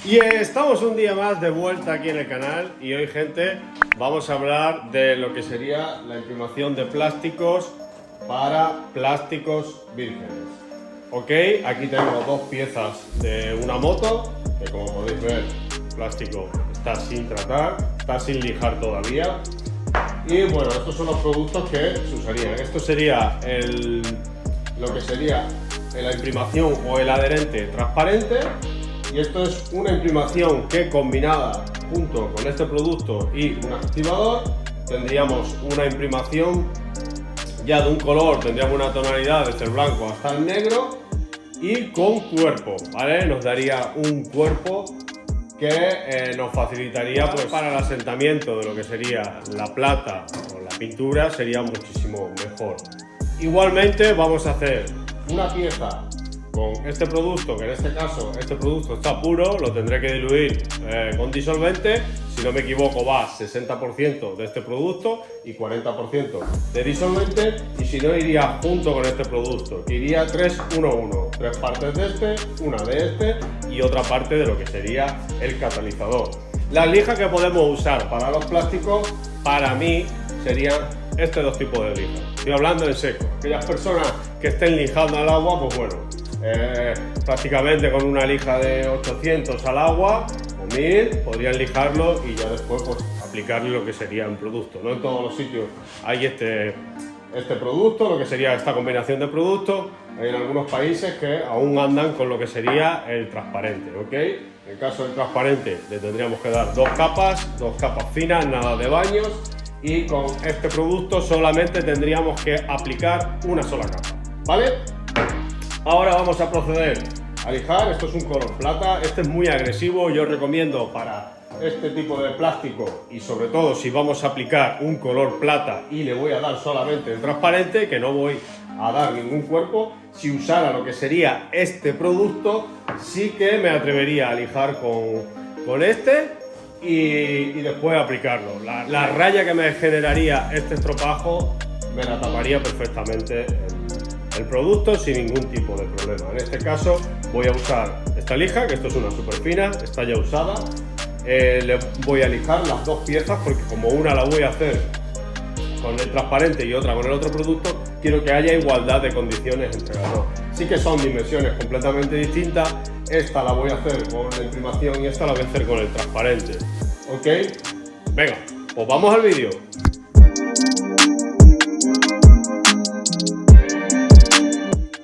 Y estamos un día más de vuelta aquí en el canal y hoy, gente, vamos a hablar de lo que sería la imprimación de plásticos para plásticos vírgenes. Ok, aquí tengo dos piezas de una moto que, como podéis ver, el plástico está sin tratar, está sin lijar todavía. Y bueno, estos son los productos que se usarían. Esto sería lo que sería la imprimación o el adherente transparente. Y esto es una imprimación que, combinada junto con este producto y un activador, tendríamos una imprimación ya de un color, tendríamos una tonalidad desde el blanco hasta el negro y con cuerpo, ¿vale? Nos daría un cuerpo que nos facilitaría, pues, para el asentamiento de lo que sería la plata o la pintura, sería muchísimo mejor. Igualmente vamos a hacer una pieza con este producto, que en este caso este producto está puro, lo tendré que diluir con disolvente. Si no me equivoco, va 60% de este producto y 40% de disolvente, y si no, iría junto con este producto, que iría 3-1-1, 3 partes de este, una de este y otra parte de lo que sería el catalizador. Las lijas que podemos usar para los plásticos, para mí, serían estos dos tipos de lijas. Estoy hablando en seco. Aquellas personas que estén lijando al agua, pues bueno, prácticamente con una lija de 800 al agua o 1000 podrían lijarlo y ya después, pues, aplicarle lo que sería un producto. No en todos los sitios hay este producto, lo que sería esta combinación de productos. Hay en algunos países que aún andan con lo que sería el transparente, ¿ok? En el caso del transparente le tendríamos que dar dos capas finas, nada de baños, y con este producto solamente tendríamos que aplicar una sola capa, ¿vale? Ahora vamos a proceder a lijar. Esto es un color plata, este es muy agresivo. Yo recomiendo para este tipo de plástico, y sobre todo si vamos a aplicar un color plata y le voy a dar solamente el transparente, que no voy a dar ningún cuerpo, si usara lo que sería este producto, sí que me atrevería a lijar con este y después aplicarlo. La raya que me generaría este estropajo me la taparía perfectamente el producto sin ningún tipo de problema. En este caso voy a usar esta lija, que esto es una super fina, está ya usada. Le voy a lijar las dos piezas porque, como una la voy a hacer con el transparente y otra con el otro producto, quiero que haya igualdad de condiciones entre las dos. Sí que son dimensiones completamente distintas. Esta la voy a hacer con la imprimación y esta la voy a hacer con el transparente. ¿Ok? Venga, pues vamos al vídeo.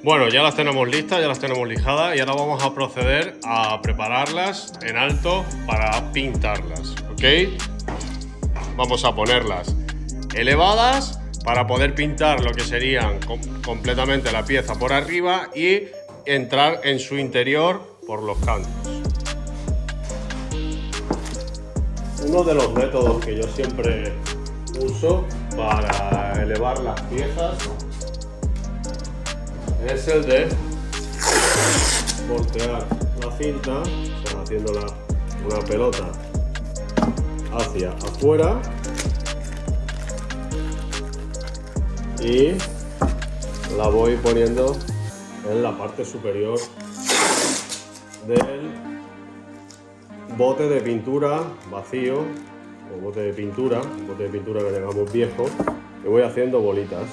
Bueno, ya las tenemos listas, ya las tenemos lijadas y ahora vamos a proceder a prepararlas en alto para pintarlas, ¿ok? Vamos a ponerlas elevadas para poder pintar lo que serían completamente la pieza por arriba y entrar en su interior por los cantos. Uno de los métodos que yo siempre uso para elevar las piezas es el de voltear la cinta, o sea, haciendo una pelota hacia afuera, y la voy poniendo en la parte superior del bote de pintura vacío, o bote de pintura que tengamos viejo, y voy haciendo bolitas.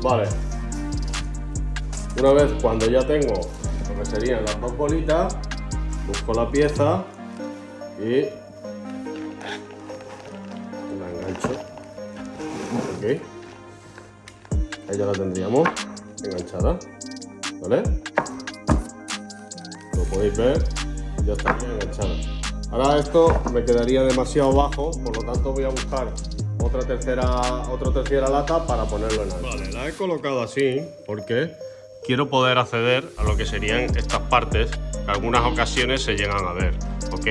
Vale, una vez cuando ya tengo lo que serían las dos bolitas, busco la pieza y la engancho. Ok, ahí ya la tendríamos enganchada, ¿vale? Como podéis ver, ya está enganchada. Ahora esto me quedaría demasiado bajo, por lo tanto voy a buscar otra tercera lata para ponerlo en alto. Vale, la he colocado así porque quiero poder acceder a lo que serían estas partes que en algunas ocasiones se llegan a ver, ¿ok?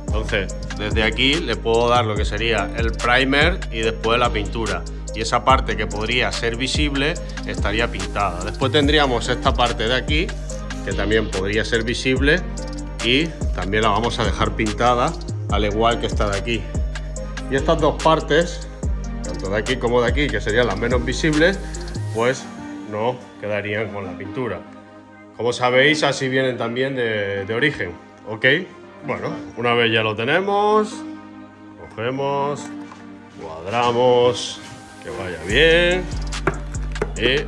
Entonces, desde aquí le puedo dar lo que sería el primer y después la pintura, y esa parte que podría ser visible estaría pintada. Después tendríamos esta parte de aquí que también podría ser visible y también la vamos a dejar pintada, al igual que esta de aquí. Y estas dos partes, tanto de aquí como de aquí, que serían las menos visibles, pues no quedarían con la pintura. Como sabéis, así vienen también de origen, ¿ok? Bueno, una vez ya lo tenemos, cogemos, cuadramos, que vaya bien y...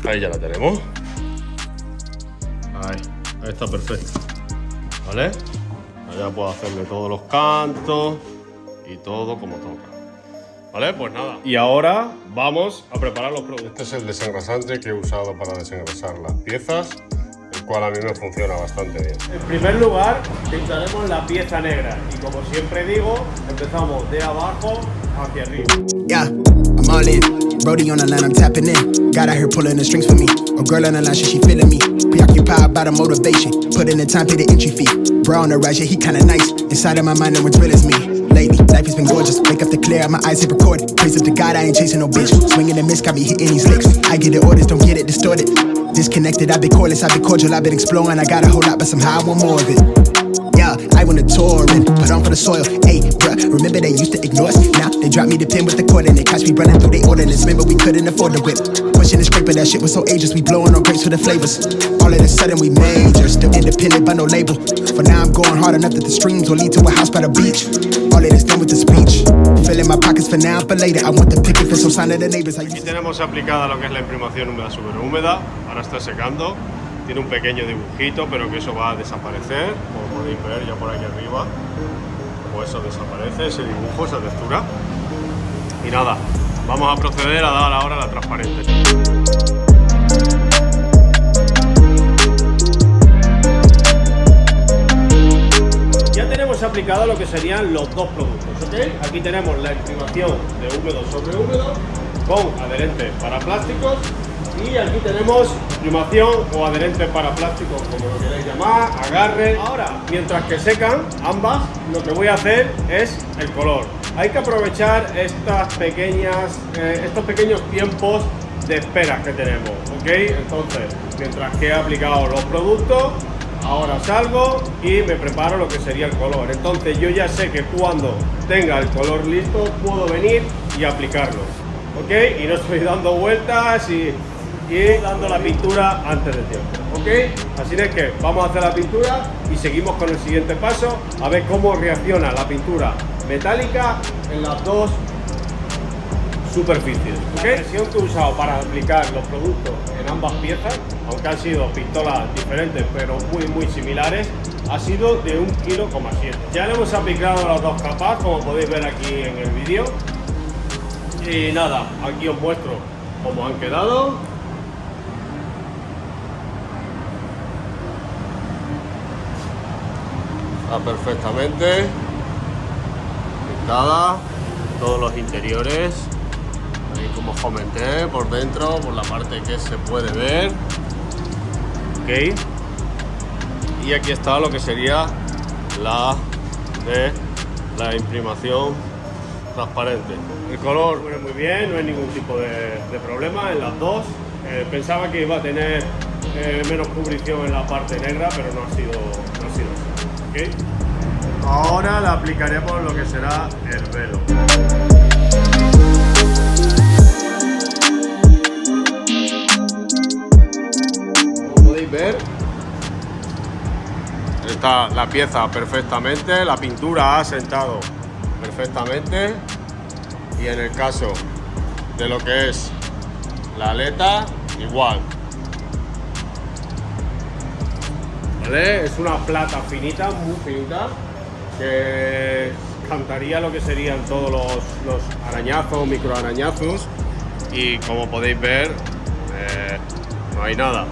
Ahí ya la tenemos. Ahí está perfecto, ¿vale? Allá puedo hacerle todos los cantos y todo como toca. ¿Vale? Pues nada. Y ahora vamos a preparar los productos. Este es el desengrasante que he usado para desengrasar las piezas, el cual a mí me funciona bastante bien. En primer lugar, pintaremos la pieza negra y como siempre digo, empezamos de abajo hacia arriba. Yeah, I'm all in. Brody on the line, I'm tapping in. God out here pulling the strings for me. A girl on the line, she feeling me. Preoccupied by the motivation. Put in the time, pay the entry fee. Bro on the rise, yeah, he kinda nice. Inside of my mind, no one's real as me. Lately, life has been gorgeous. Wake up to clear, my eyes hit recorded. Praise up to God, I ain't chasing no bitch. Swinging the miss, got me hitting these licks. I get the orders, don't get it distorted. Disconnected, I've been cordless, I've been cordial, I've been exploring. I got a whole lot, but somehow I want more of it. Yeah, I went to tour and put on for the soil. Hey, bruh, remember they used to ignore us? Now they dropped me the pin with the cord and they catch me running through they ordinance. Remember we couldn't afford the whip. Pushing the scraper, that shit was so ageless. We blowing on grapes for the flavors. All of a sudden we major, still independent but no label. For now I'm going hard enough that the streams will lead to a house by the beach. All of this done with the speech. Filling my pockets for now, but later I want the picket for some sign of the neighbors. Aquí tenemos aplicada lo que es la imprimación húmeda sobre húmeda. Ahora está secando. Tiene un pequeño dibujito, pero que eso va a desaparecer, como podéis ver ya por aquí arriba. Pues eso desaparece, ese dibujo, esa textura. Y nada, vamos a proceder a dar ahora la transparente. Ya tenemos aplicado lo que serían los dos productos, ¿ok? Aquí tenemos la imprimación de húmedo sobre húmedo con adherente para plásticos. Y aquí tenemos imprimación o adherente para plásticos, como lo queréis llamar, agarre. Ahora, mientras que secan ambas, lo que voy a hacer es el color. Hay que aprovechar estos pequeños tiempos de espera que tenemos, ¿ok? Entonces, mientras que he aplicado los productos, ahora salgo y me preparo lo que sería el color. Entonces, yo ya sé que cuando tenga el color listo, puedo venir y aplicarlo, ¿ok? Y no estoy dando vueltas y dando la pintura antes de tiempo, ¿ok? Así es que vamos a hacer la pintura y seguimos con el siguiente paso a ver cómo reacciona la pintura metálica en las dos superficies, ¿ok? La presión que he usado para aplicar los productos en ambas piezas, aunque han sido pistolas diferentes pero muy similares, ha sido de 1,7 kg. Ya le hemos aplicado las dos capas, como podéis ver aquí en el vídeo. Y nada, aquí os muestro cómo han quedado. Está perfectamente pintada, todos los interiores, ahí como os comenté, por dentro, por la parte que se puede ver, ok. Y aquí está lo que sería la imprimación transparente. El color huele muy bien, no hay ningún tipo de problema en las dos. Pensaba que iba a tener menos cubrición en la parte negra, pero no ha sido así. ¿Okay? Ahora la aplicaremos lo que será el velo. Como podéis ver, está la pieza perfectamente, la pintura ha asentado perfectamente y en el caso de lo que es la aleta, igual. ¿Vale? Es una plata finita, muy finita, que cantaría lo que serían todos los arañazos, microarañazos, y como podéis ver, no hay nada.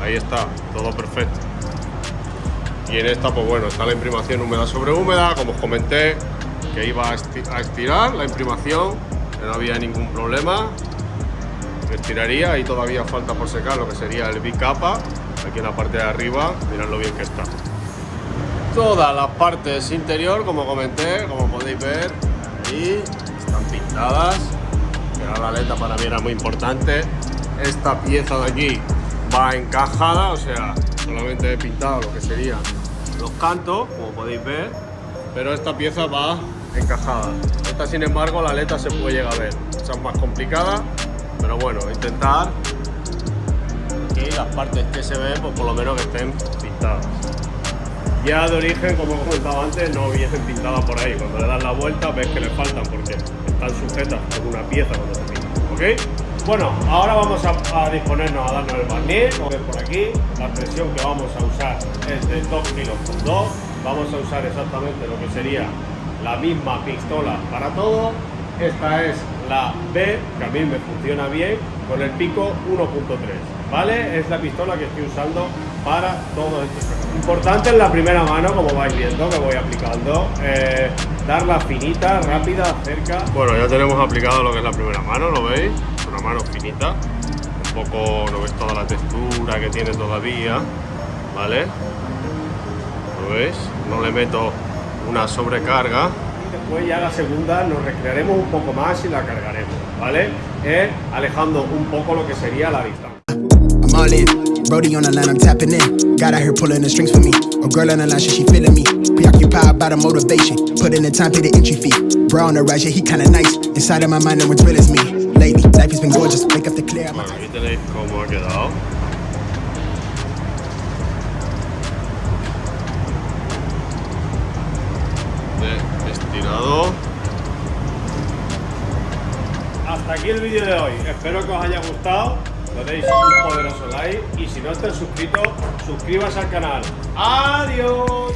Ahí está, todo perfecto. Y en esta, pues bueno, está la imprimación húmeda sobre húmeda, como os comenté, que iba a estirar la imprimación, que no había ningún problema, me estiraría y todavía falta por secar lo que sería el bicapa. Aquí en la parte de arriba, mirad lo bien que está. Todas las partes interior, como comenté, como podéis ver, ahí están pintadas. Pero la aleta para mí era muy importante. Esta pieza de aquí va encajada, o sea, solamente he pintado lo que serían los cantos, como podéis ver. Pero esta pieza va encajadas. Esta, sin embargo, la aleta se puede llegar a ver. Esa es más complicada, pero bueno, intentar que las partes que se ven, pues por lo menos que estén pintadas. Ya de origen, como he comentado antes, no vienen pintadas por ahí. Cuando le das la vuelta ves que le faltan porque están sujetas por una pieza cuando se pintan, ¿ok? Bueno, ahora vamos a disponernos a darnos el barniz. Como ven por aquí, la presión que vamos a usar es de 2 kilos por 2. Vamos a usar exactamente lo que sería la misma pistola para todo. Esta es la B, que a mí me funciona bien, con el pico 1.3, ¿vale? Es la pistola que estoy usando para todo esto. Importante en la primera mano, como vais viendo, que voy aplicando, darla finita, rápida, cerca. Bueno, ya tenemos aplicado lo que es la primera mano, ¿lo veis? Una mano finita, un poco, no ves toda la textura que tiene todavía, ¿vale? ¿Lo veis? No le meto una sobrecarga. Después ya la segunda nos recrearemos un poco más y la cargaremos, ¿vale? Alejando un poco lo que sería la distancia. I'm all in. Brody on the line, I'm tapping in. God out here pulling the strings for me. A girl on the line, she feeling me. Preoccupied by the motivation. Put in the time, pay the entry fee. Bro on the rise, yeah, he kinda nice. Inside of my mind, no one's real as me. Lately, life has been gorgeous. Wake up the clear. Bueno, aquí tenéis cómo ha quedado. Estirado. Hasta aquí el vídeo de hoy. Espero que os haya gustado. Le deis un poderoso like y si no estáis suscritos, suscríbase al canal. ¡Adiós!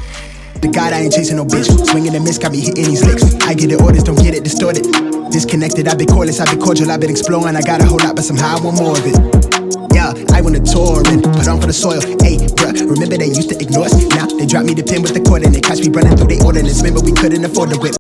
The God, I ain't chasing no bitch. Swinging and miss, got me hitting these licks. I get the orders, don't get it distorted. Disconnected, I've been cordless, I've been cordial, I've been exploring. I got a whole lot, but somehow I want more of it. Yeah, I went to touring, put on for the soil. Hey, bruh, remember they used to ignore us? Now they drop me the pin with the cord and they catch me running through the ordinance. Remember we couldn't afford the whip.